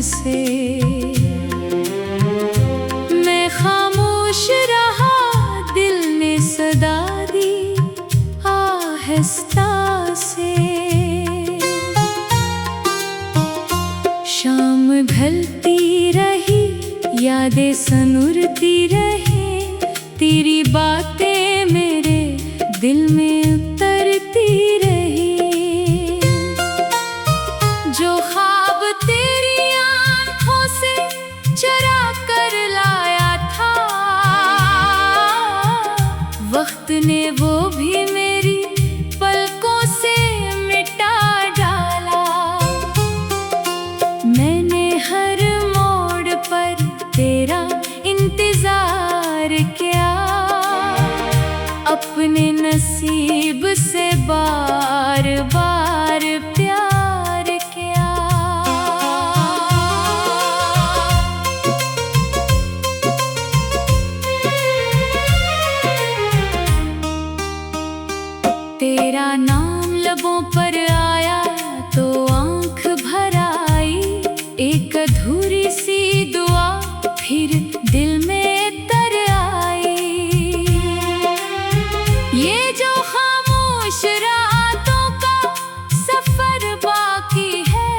से। मैं खामोश रहा, दिल ने सदा दी आहिस्ता से। शाम ढलती रही, यादें सनुरती रहे, तेरी बातें मेरे दिल में उतरती रही। जो ख्वाब तेरी आंखों से चुरा कर लाया था, वक्त ने वो भी मेरी पलकों से मिटा डाला। मैंने हर मोड़ पर तेरा इंतजार किया, अपने नसीब से बार बार प्यार किया। तेरा नाम लबों पर आया तो आंख भर आई, एक अधूरी सी दुआ फिर दिल में तर आई। ये जो खामोश रातों का सफर बाकी है,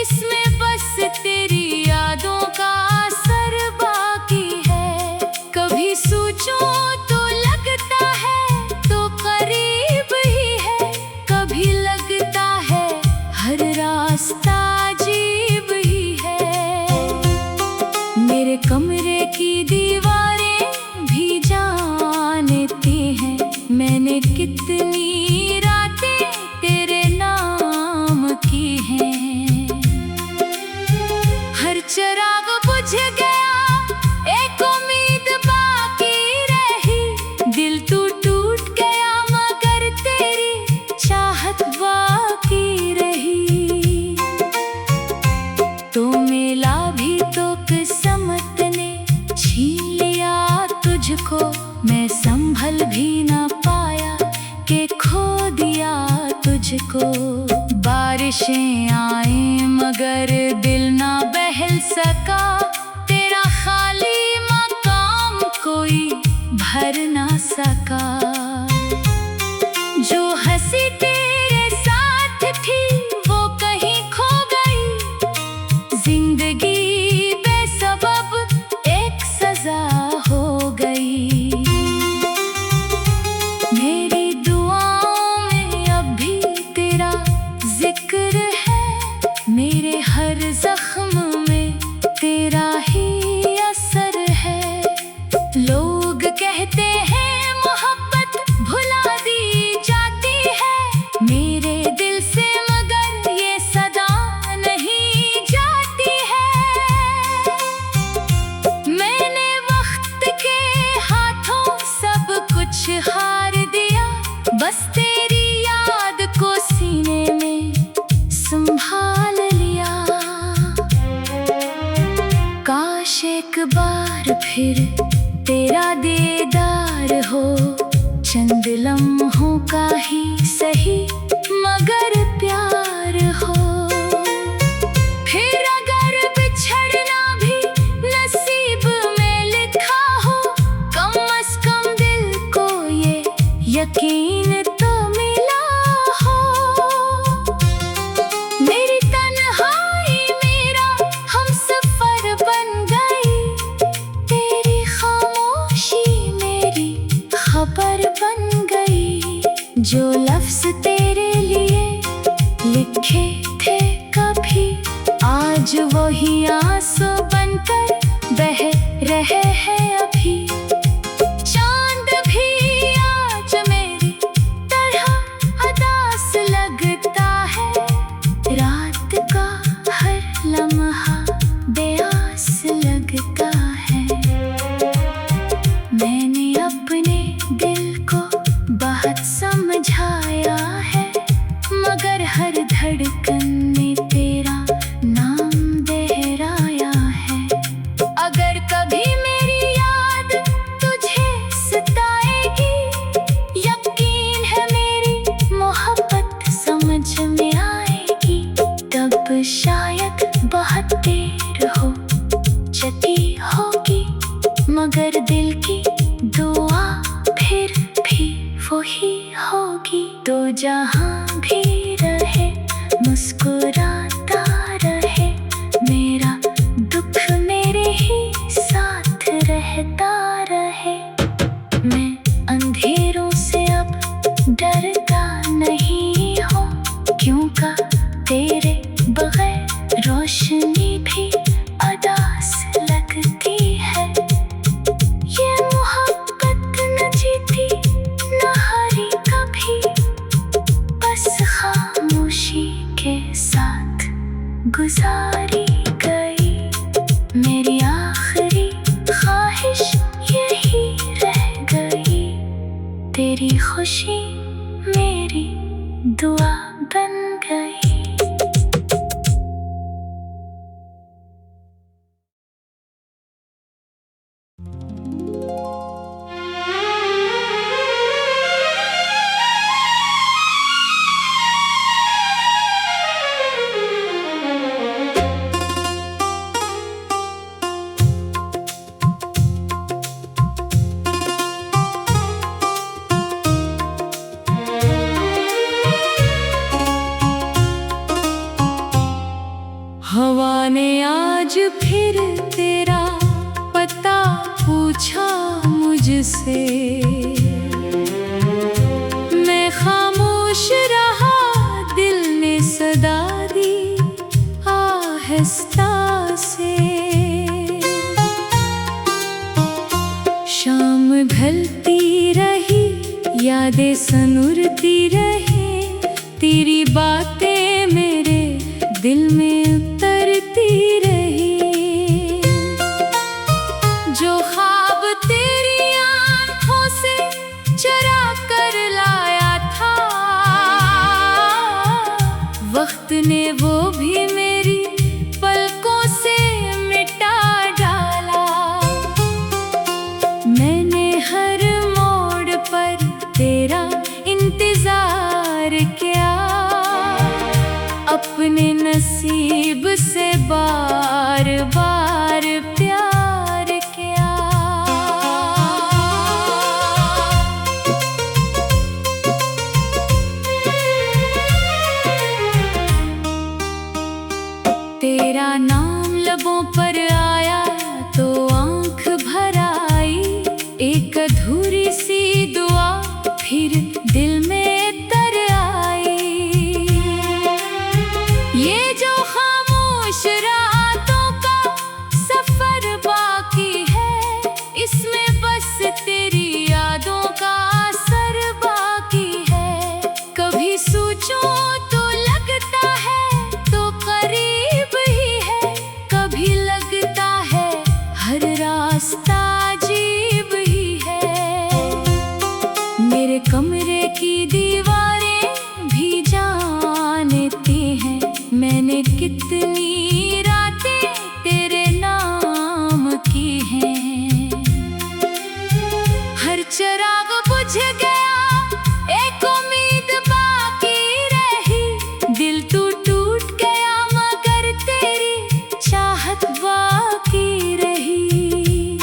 इसमें बस तेरी यादों का असर बाकी है। कभी सोचूं तो लगता है तो करीब ही है, कभी लगता है हर रास्ता अजीब ही है। मेरे कमरे की दीवारें भी जानती हैं, मैंने कितनी रातें तेरे नाम की हैं। हर चिराग बुझ गया, एक उम्मीद बाकी रही, दिल तो टूट गया मगर तेरी चाहत बाकी रही। तो मिला भी तो किस्मत ने छीन लिया तुझको, मैं संभल भी ना पाया कि खो दिया तुझको। बारिशें आए मगर दिल ना बहल सका, तेरा खाली मकाम कोई भर ना सका। जो हंसी तेरे साथ थी वो कहीं खो गई, जिंदगी बेसबब एक सजा हो गई। मेरी दुआओं में अब भी तेरा जिक्र है, मेरे हर जख्म में तेरा ही असर है। लोग कहते हैं मोहब्बत भुला दी जाती है, मेरे दिल से मगर ये सदा नहीं जाती है। मैंने वक्त के हाथों सब कुछ हार दिया, बस तेरी याद को सीने में संभाल लिया। काश एक बार फिर तेरा दीदार हो, चंद लम्हों का ही सही मगर प्यार हो। फिर अगर बिछड़ना भी नसीब में लिखा हो, कम से कम दिल को ये यकीन तो मिला हो। मेरी तन्हाई मेरा हमसफर बन गई, तेरी खामोशी मेरी खबर बन गई। जो लफ्ज तेरे लिए लिखे थे कभी, आज वही आंसू बनकर बह रहे हैं अभी। चांद भी आज मेरी तरह उदास लगता है, रात का हर लम्हा बेआस लगता है। मैंने अपने दिल को बहुत समझाया है, मगर हर धड़कन में तेरा नाम दोहराया है। अगर कभी मेरी याद तुझे सताएगी, यकीन है मेरी मोहब्बत समझ में आएगी, तब शायद बहुत देर मगर दिल की दुआ फिर भी वही होगी। तो जहाँ भी रहे मुस्कुराता रहे, मेरा दुख मेरे ही साथ रहता रहे। मैं अंधेरों से अब डरता नहीं हूँ, क्योंकि तेरे बगैर रोशनी भी अदास लगती है। ये मोहब्बत न जीती न हारी कभी, बस खामोशी के साथ गुजारी गई। मेरी आखिरी ख्वाहिश यही रह गई, तेरी खुशी मेरी दुआ बन गई। हवा ने आज फिर तेरा पता पूछा मुझसे, मैं खामोश रहा, दिल ने सदा दी आहिस्ता से। शाम ढलती रही, यादें सनुरती रहे, तेरी बातें मेरे दिल में उतरती रही। जो ख्वाब तेरी आँखों से चुरा कर लाया था, वक्त ने वो भी मेरी पलकों से मिटा डाला। मैंने हर मोड़ पर तेरा इंतजार किया, अपने नसीब से बार बार प्यार किया। तेरा नाम लबों पर आया तो आँख भर आई, एक अधूरी सी दुआ फिर दिल में तर आई। ये जो खामोश रातों का सफर बाकी है, इसमें बस तेरी यादों का असर बाकी है। कभी सोचूं तो लगता है तो करीब ही है, कभी लगता है हर रास्ता अजीब ही है। मेरे कमरे की दीवारें भी जानती हैं, मैंने कितनी रातें तेरे नाम की हैं। हर चिराग बुझ गया, एक उम्मीद बाकी रही, दिल टूट गया मगर तेरी चाहत बाकी रही।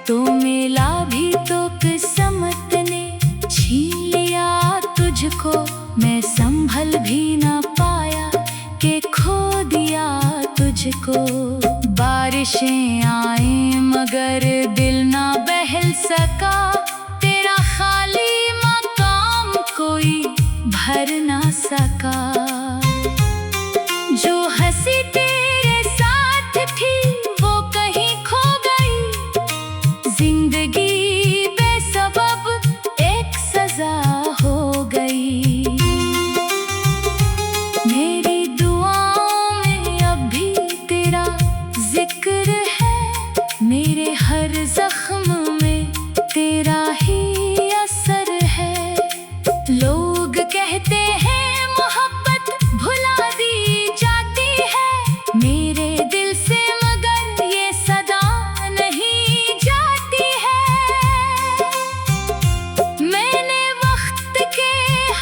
तो मिला भी तो किस्मत ने छीन लिया तुझको, मैं संभल भी ना पाया कि खो दिया तुझको। बारिशें आए मगर दिल ना बहल सका, तेरा खाली मकाम कोई भर ना सका। जो हंसी तेरे साथ थी वो कहीं खो गई, जिंदगी बेसबब एक सजा हो गई। मेरी दुआओं में अब भी तेरा जिक्र है, मेरे हर जख्म में तेरा ही असर है। लोग कहते हैं मोहब्बत भुला दी जाती है, मेरे दिल से मगर ये सदा नहीं जाती है। मैंने वक्त के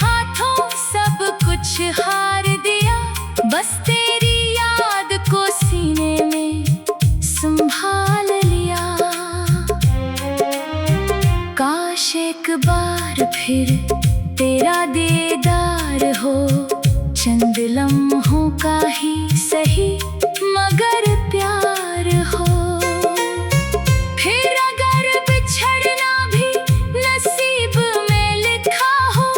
हाथों सब कुछ हार दिया, बस तेरी याद को सीने में संभाल लिया। फिर तेरा दीदार हो, चंद लम्हों का ही सही मगर प्यार हो। फिर अगर बिछड़ना भी नसीब में लिखा हो,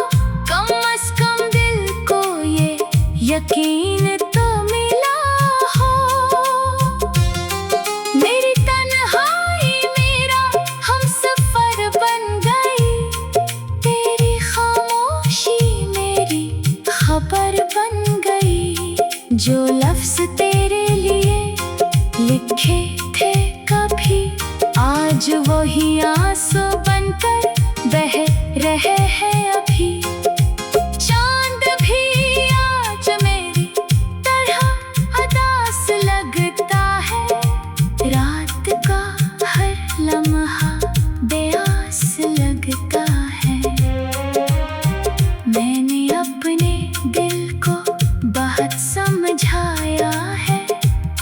कम से कम दिल को ये यकीन तो मिला हो। मेरी तन्हाई मेरा हमसफर बन गई, तेरी खामोशी मेरी खबर बन गई। जो लफ्ज तेरे लिए लिखे थे कभी, आज वही आंसू बनकर बह रहे हैं अभी। चांद भी आज मेरी तरह उदास लगता है, रात का हर लम्हा बेआस लगता है। मैंने अपने दिल को बहुत समझाया है,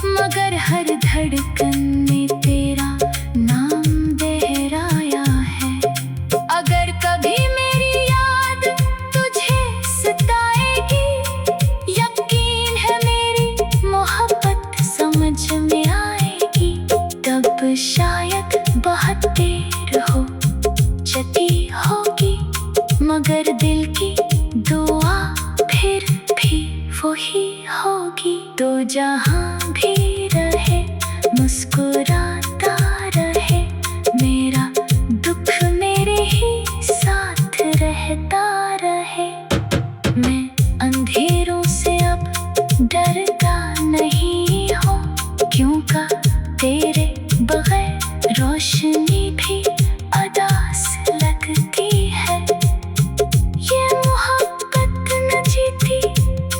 मगर हर धड़कन में तेरा नाम दोहराया है। अगर कभी मेरी याद तुझे सताएगी, यकीन है मेरी मोहब्बत समझ में आएगी। तब शायद बहुत देर हो चुकी होगी, मगर दिल की दुआ फिर भी वही होगी। तो जहाँ भी रहे मुस्कुराता रहे, मेरा दुख मेरे ही साथ रहता रहे। मैं अंधेरों से अब डरता नहीं हूँ, क्योंकि तेरे बगैर रोशनी भी उदास लगती है। ये मोहब्बत न जीती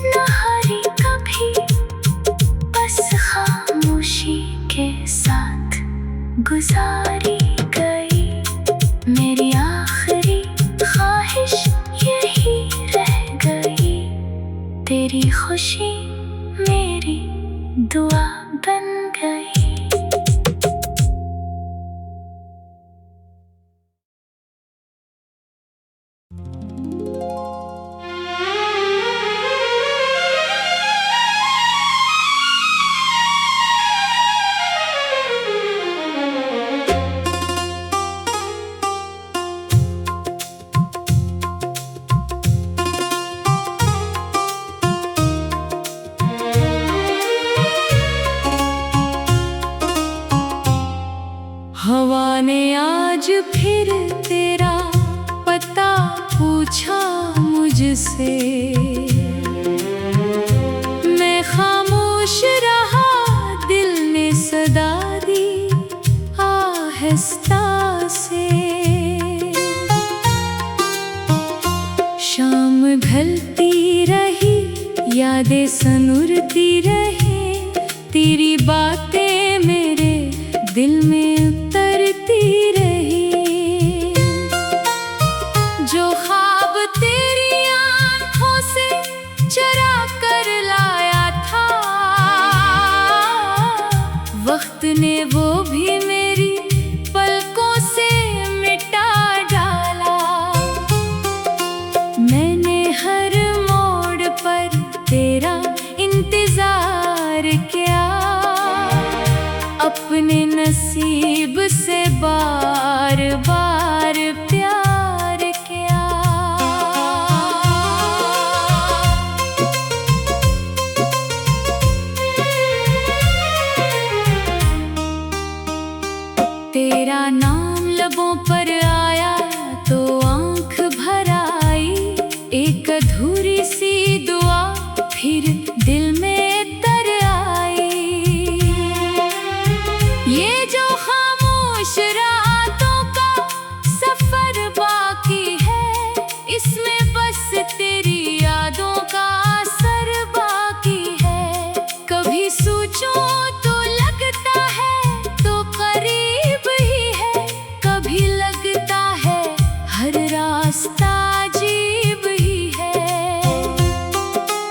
न हारी कभी, बस खामोशी के साथ गुजारी गई। मेरी आखिरी ख्वाहिश यही रह गई, तेरी खुशी मेरी दुआ बन गई। हवा ने आज फिर तेरा पता पूछा मुझसे, मैं खामोश रहा, दिल ने सदा दी आहिस्ता से। शाम ढलती रही, यादें सनुरती रहे, तेरी बातें मेरे दिल में उतरती रही। जो ख्वाब तेरी आंखों से चुरा कर लाया था, वक्त ने वो भी मेरी पलकों से मिटा डाला। मैंने हर मोड़ पर तेरा इंतजार किया, अपने नसीब से बार बार प्यार किया। तेरा नाम लबों पर आया तो आंख भर आई, एक अधूरी सी दुआ फिर दिल में तर आई। ये जो खामोश रातों का सफर बाकी है, इसमें बस तेरी यादों का असर बाकी है। कभी सोचूं तो लगता है तो करीब ही है, कभी लगता है हर रास्ता अजीब ही है।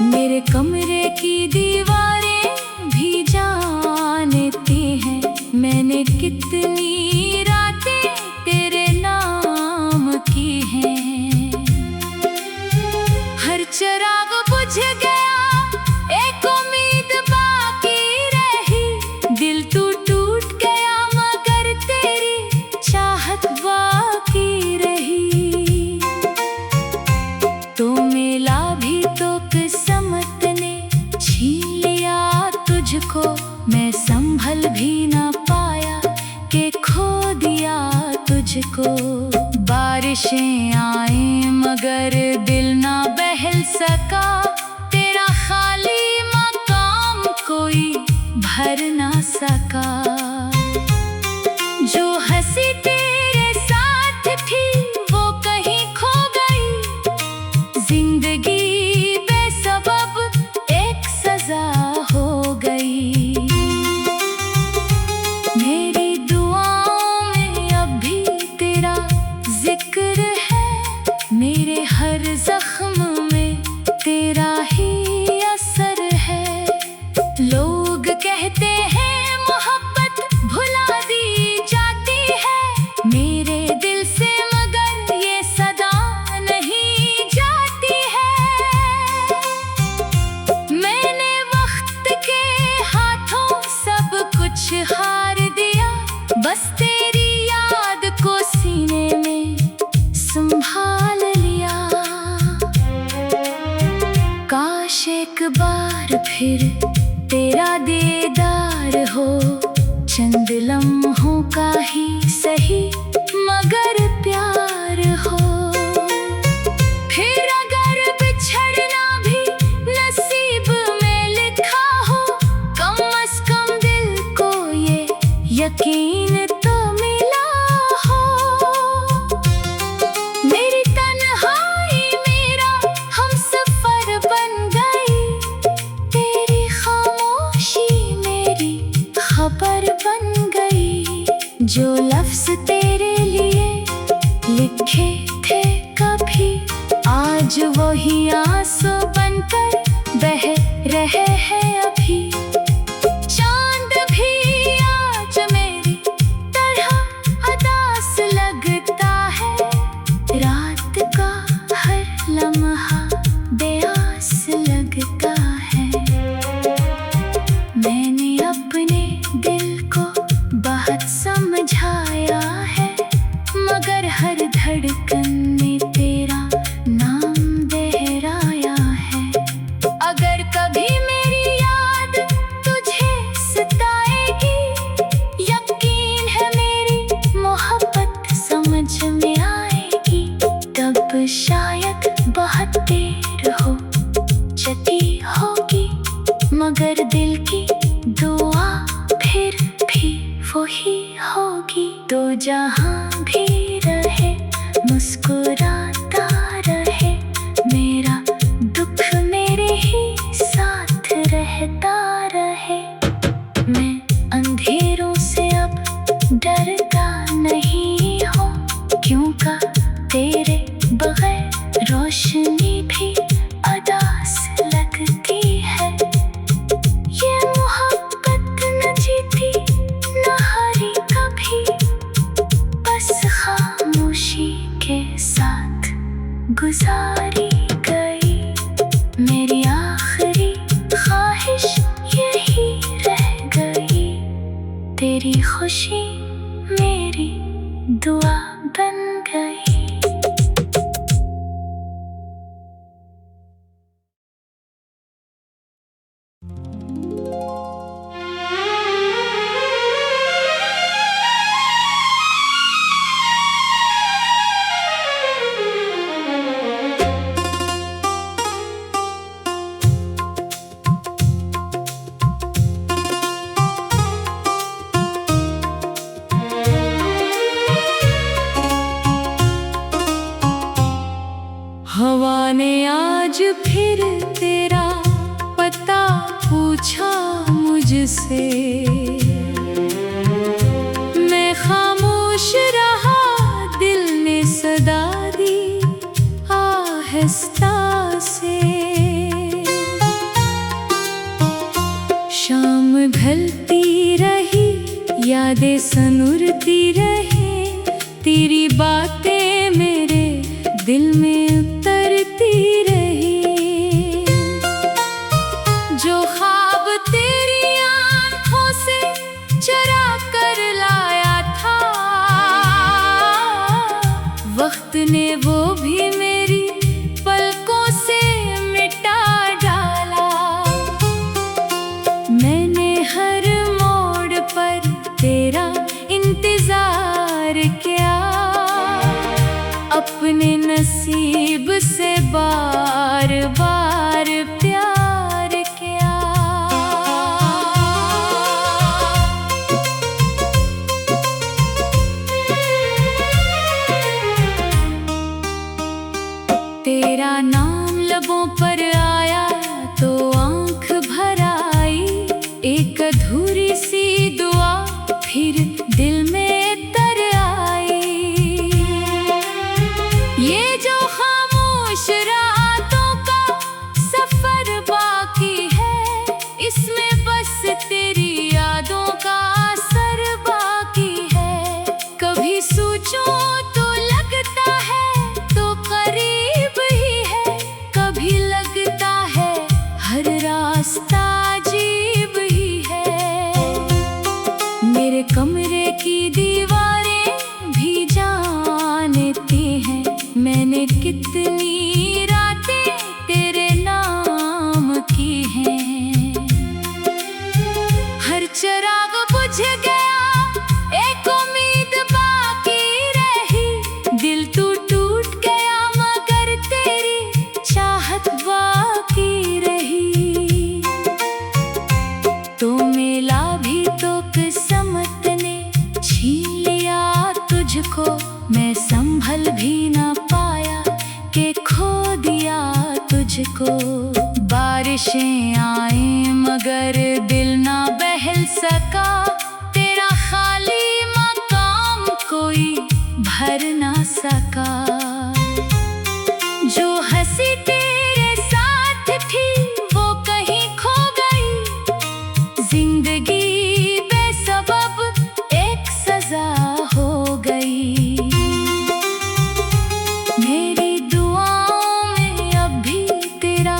मेरे कमरे की दीवारें भी जानती हैं, मैंने कितनी रातें तेरे नाम की हैं। तुझको मैं संभल भी ना पाया कि खो दिया तुझको। बारिशें आए मगर दिल ना बहल सका, तेरा खाली मकाम कोई भर ना सका। जो हंसी तेरे साथ थी वो कहीं खो गई, जिंदगी बेसबब एक सजा हो गई। मेरी दुआओं में अब भी तेरा जिक्र है, मेरे हर जख्म में तेरा ही असर है। लोग कहते हैं मोहब्बत भुला दी जाती है, मेरे दिल से मगर ये सदा नहीं जाती है। मैंने वक्त के हाथों सब कुछ हार दिया, बस तेरी याद को सीने में संभाल लिया। काश एक बार फिर तेरा दीदार हो, चंद लम्हों का ही सही मगर प्यार हो। फिर अगर बिछड़ना भी नसीब में लिखा हो, कम से कम दिल को ये यकीन तो मिला हो। मेरी तन्हाई मेरा हमसफर बन गई, तेरी खामोशी मेरी खबर बन गई। जो लफ्ज तेरे लिए लिखे थे कभी, आज वही आंसू बनकर बह रहे हैं अभी। चांद भी आज मेरी तरह उदास लगता है, रात का हर लम्हा बेआस लगता है। मैंने अपने दिल को बहुत समझाया है, मगर हर धड़कन में तेरा नाम दोहराया है। अगर कभी मेरी याद तुझे सताएगी, यकीन है मेरी मोहब्बत समझ में आएगी। तब शायद बहुत देर हो चुकी होगी, मगर दिल की दुआ फिर भी वही होगी। तो जहाँ भी रहे मुस्कुराता रहे, मेरा दुख मेरे ही साथ रहता रहे। मैं अंधेरों से अब डरता नहीं हूँ, क्योंकि तेरे बगैर रोशनी भी उदास लगती है। ये मोहब्बत न जीती न हारी कभी, बस खामोशी के साथ गुजारी गई। मेरी आखिरी ख्वाहिश यही रह गई, तेरी खुशी मेरी दुआ बन गई। हवा ने आज फिर तेरा पता पूछा मुझसे, मैं खामोश रहा, दिल ने सदा दी आहिस्ता से। शाम ढलती रही, यादें सनुरती रहे, तेरी बातें मेरे दिल में उतरती रही। जो ख्वाब तेरी आंखों से चरा कर लाया था, वक्त ने वो भी मेरी पलकों से मिटा डाला। मैंने तूने नसीब से बार बार प्यार किया। तेरा नाम लबों पर आया तो आंख भर आई, एक अधूरी सी दुआ फिर दिल में तर आई। ये जो खामोश रातों का सफर बाकी है, इसमें बस तेरी यादों का असर बाकी है। कभी सोचूं तो लगता है तो करीब ही है, कभी लगता है हर रास्ता अजीब ही है। मेरे कमरे की दीवारें भी जानती हैं, मैंने कितनी रातें तेरे नाम की हैं। हर चिराग बुझ गया, एक उम्मीद बाकी रही, दिल तू टूट गया मगर तेरी चाहत बाकी रही। तो मिला भी तो किस्मत ने छीन लिया तुझको, मैं संभल भी ना पाया कि खो दिया तुझको। बारिशें आए मगर दिल ना बहल सका, तेरा खाली मकाम कोई भर ना सका। जो हंसी तेरे साथ थी वो कहीं खो गई, जिंदगी बेसबब एक सजा हो गई। मेरी दुआओं में अब भी तेरा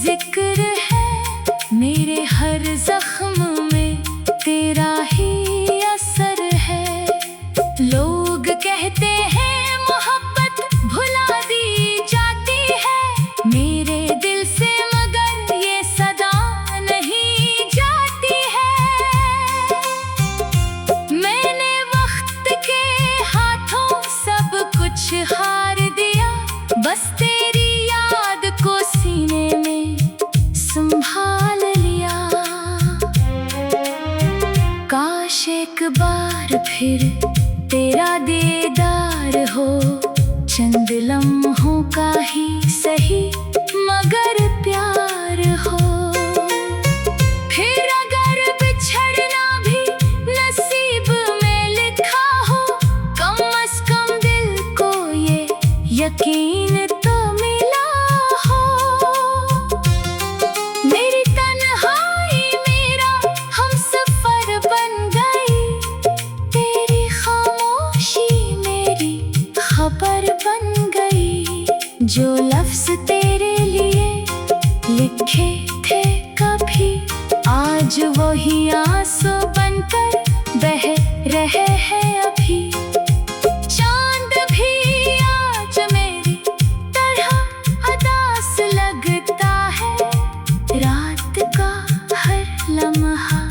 जिक्र है, मेरे हर जख्म में तेरा ही असर है। लोग कहते हैं मोहब्बत भुला दी जाती है, मेरे दिल से मगर ये सदा नहीं जाती है। मैंने वक्त के हाथों सब कुछ हार दिया, बस तेरी याद को सीने में संभाल लिया। काश एक बार फिर तेरा दीदार हो, चंद लम्हों का ही सही मगर प्यार हो। फिर अगर बिछड़ना भी नसीब में लिखा हो, कम से कम दिल को ये यकीन तो मिला हो। मेरी तन्हाई मेरा हमसफर बन गई, तेरी खामोशी मेरी खबर बन गई। जो लफ्ज तेरे लिए लिखे थे कभी, आज वही आंसू बनकर बह रहे हैं अभी। चांद भी आज मेरी तरह उदास लगता है, रात का हर लम्हा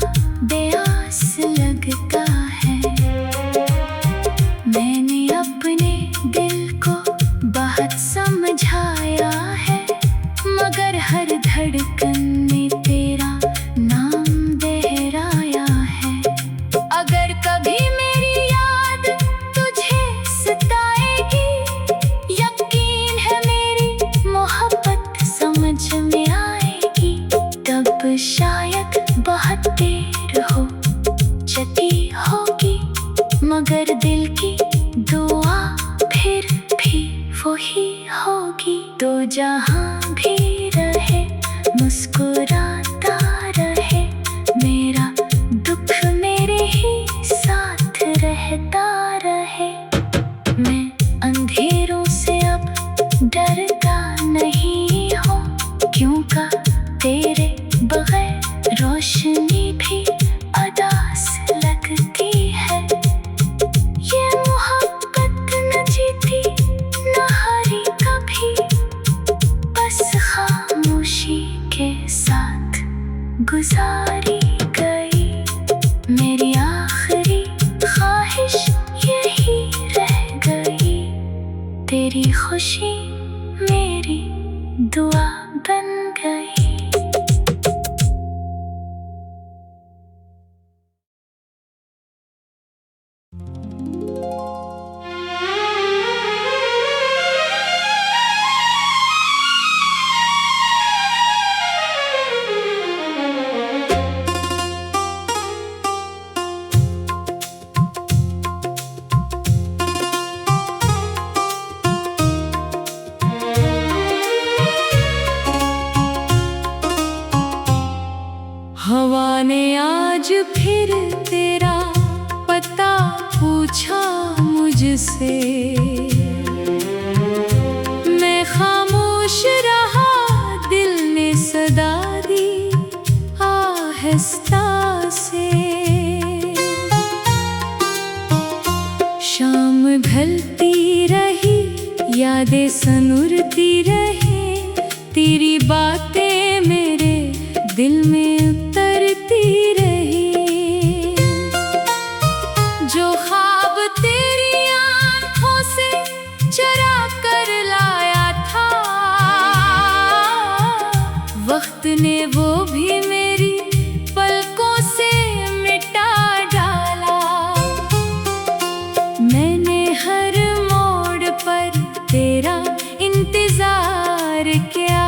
बेआस लगता है। मैंने अपने दिल को बहुत समझाया है, मगर हर धड़कन में तेरा नाम दोहराया है। अगर कभी मेरी याद तुझे सताएगी, यकीन है मेरी मोहब्बत समझ में आएगी। तब शायद बहुत देर हो चुकी होगी, मगर दिल की दुआ फिर भी वही होगी। तो जहाँ भी रहे मुस्कुराता रहे, मेरा दुख मेरे ही साथ रहता रहे। मैं अंधेरों से अब डरता नहीं हूँ, क्योंकि तेरे बगैर रोशनी भी उदास लगती है। ये मोहब्बत न जीती न हारी कभी, बस खामोशी के साथ गुजारी गई। मेरी आखिरी ख्वाहिश यही रह गई, तेरी खुशी मेरी दुआ बन गई। हवा ने आज फिर तेरा पता पूछा मुझसे, मैं खामोश रहा, दिल ने सदा दी आहिस्ता से। शाम ढलती रही, यादें सनुरती रहे, तेरी बातें मेरे दिल में उतरती रही। जो ख्वाब तेरी आंखों से चुरा कर लाया था, वक्त ने वो भी मेरी पलकों से मिटा डाला। मैंने हर मोड़ पर तेरा इंतजार किया,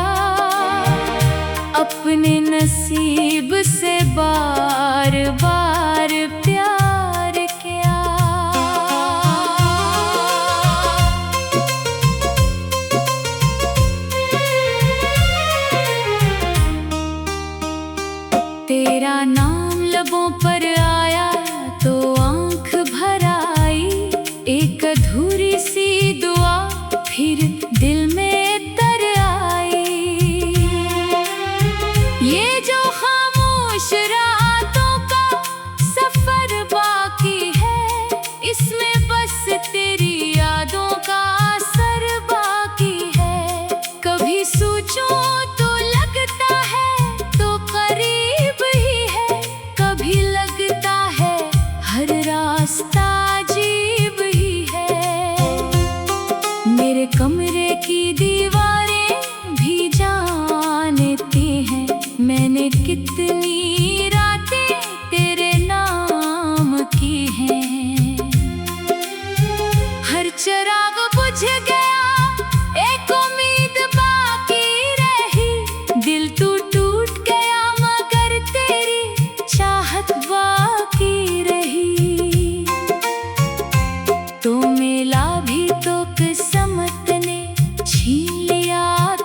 अपने नसीब से बार बार प्यार किया। तेरा नाम लबों पर आया तो आंख भर आई, एक अधूरी सी दुआ फिर दिल में तर आई। ये जो खामोश रातों का सफर बाकी है, इसमें बस तेरी यादों का असर बाकी है। कभी सोचूं तो लगता है तो करीब ही है, कभी लगता है हर रास्ता अजीब ही है। मेरे कमरे की दीवारें भी जानती हैं, मैंने कितनी रातें तेरे नाम की हैं। हर चिराग बुझ गया, एक उम्मीद बाकी रही, दिल तू टूट गया मगर तेरी चाहत बाकी रही। तो मिला भी तो किस्मत ने छीन लिया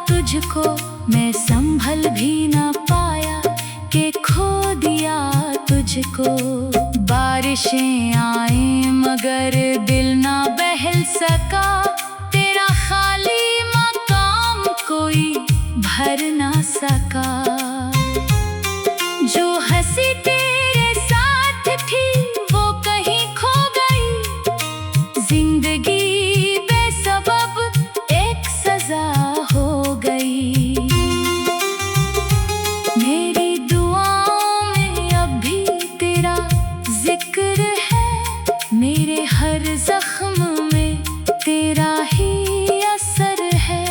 तुझको, मैं संभल भी ना पाया के खो दिया तुझको। बारिशें आए मगर दिल ना बहल सका, तेरा खाली मकाम कोई भर ना सका। जो हंसी तेरे साथ थी वो कहीं खो गई, जिंदगी बेसबब एक सजा हो गई। मेरी दुआओं में अब भी तेरा जिक्र है, मेरे हर जख्म में तेरा ही असर है।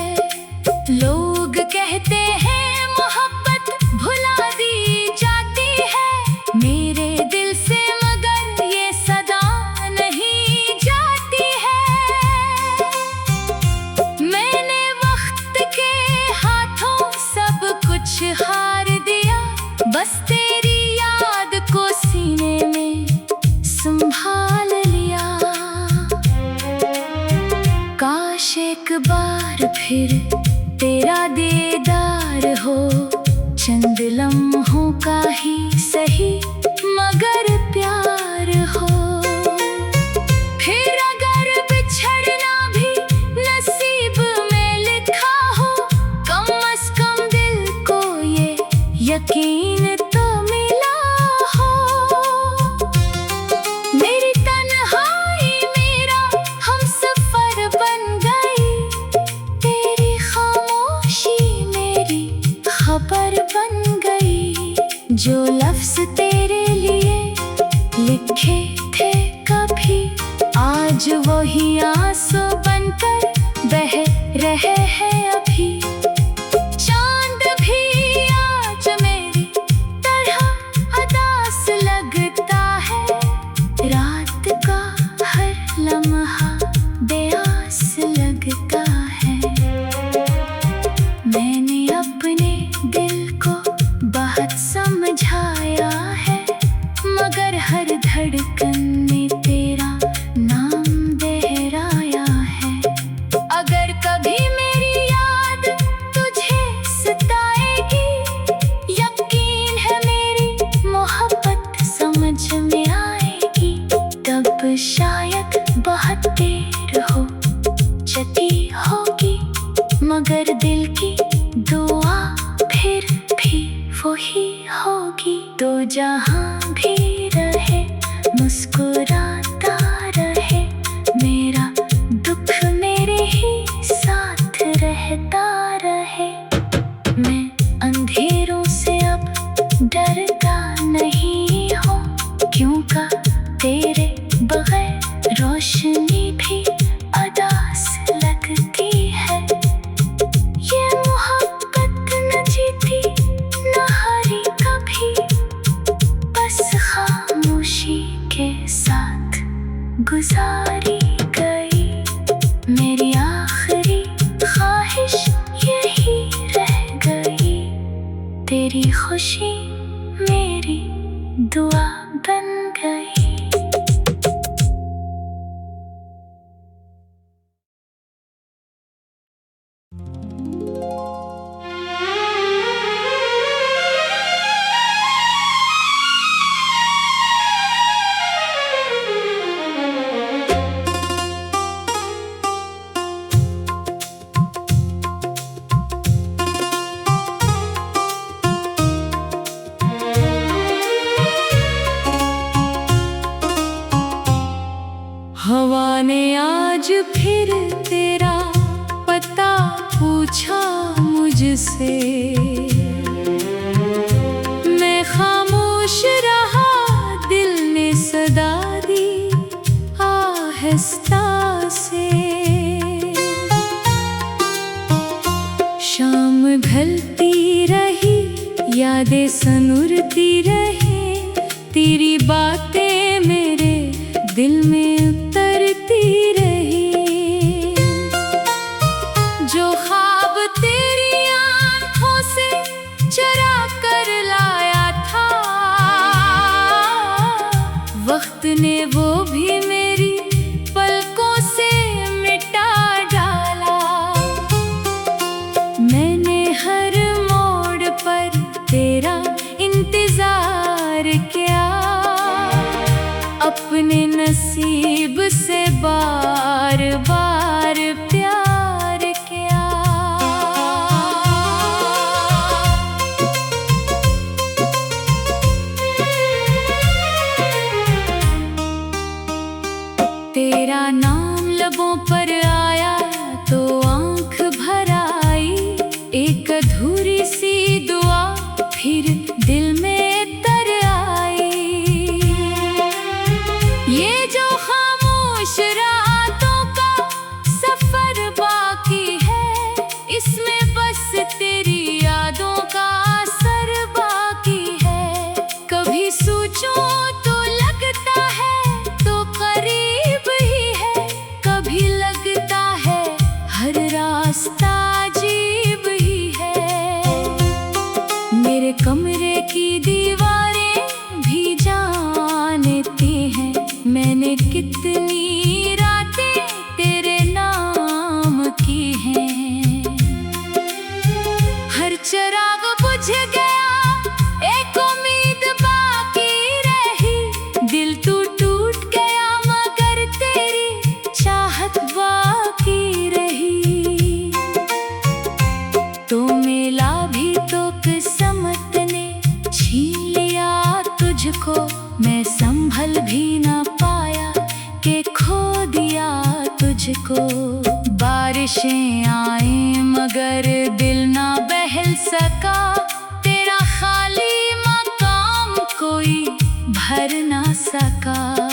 लोग कहते हैं मोहब्बत भुला दी जाती है, मेरे दिल से मगर ये सदा नहीं जाती है। मैंने वक्त के हाथों सब कुछ हार दिया, बस तेरी याद को सीने में संभाल लिया। काश एक बार फिर तेरा दीदार हो, चंद लम्हों का ही सही मगर प्यार हो। फिर अगर बिछड़ना भी नसीब में लिखा हो, कम से कम दिल को ये यकीन तो मिला हो। मेरी तन्हाई मेरा हमसफर बन गई, तेरी खामोशी मेरी खबर बन गई। जो लफ्ज तेरे लिए लिखे थे कभी, आज वही आंसू बनकर बह रहे हैं अभी। चांद भी आज मेरी तरह उदास लगता है, रात का हर लम्हा बेआस लगता है। मैंने अपने दिल को बहुत समझाया है, मगर हर धड़कन में तेरा नाम दोहराया है। अगर कभी मेरी याद तुझे सताएगी, यकीन है मेरी मोहब्बत समझ में आएगी। तब शायद बहुत देर हो चुकी होगी, मगर दिल की दुआ फिर भी वही होगी। तो जहाँ भी रहे मुस्कुराता रहे, मेरा दुख मेरे ही साथ रहता रहे। मैं अंधेरों से अब डरता नहीं हूँ, क्योंकि तेरे बगैर रोशनी भी उदास लगती है। ये मोहब्बत न जीती न हारी कभी, बस खामोशी के साथ गुजारी गई। मेरी आखिरी ख्वाहिश यही रह गई, तेरी खुशी मेरी दुआ बन गई। हवा ने आज फिर तेरा पता पूछा मुझसे, मैं खामोश रहा, दिल ने सदा दी आहिस्ता से। शाम ढलती रही, यादें सनुरती रहे, तेरी बातें मेरे दिल में उतरती रही। जो ख्वाब तेरी आंखों से चुरा कर लाया था, वक्त ने वो भी मेरी पलकों से मिटा डाला। मैंने हर मोड़ पर तेरा इंतजार किया, अपने नसीब से बार बार प्यार किया। तेरा नाम लबों पर आया तो आंख भर आई, एक अधूरी सी दुआ फिर दिल में तर आई। ये जो खामोश रातों का सफर बाकी है, इसमें बस तेरी यादों का असर बाकी है। कभी सोचूं तो लगता है तो करीब ही है, कभी लगता है हर रास्ता अजीब ही है। मेरे कमरे की दीवारें भी जानती हैं, मैंने कितनी रातें तेरे नाम की हैं। हर चिराग बुझ गया, एक उम्मीद बाकी रही, दिल टूट गया मगर तेरी चाहत बाकी रही। तो मिला भी तो किस्मत ने छीन लिया तुझको, मैं संभल भी ना पाया कि खो दिया तुझको। बारिशें आए मगर दिल ना बहल सका, तेरा खाली मकाम कोई भर ना सका।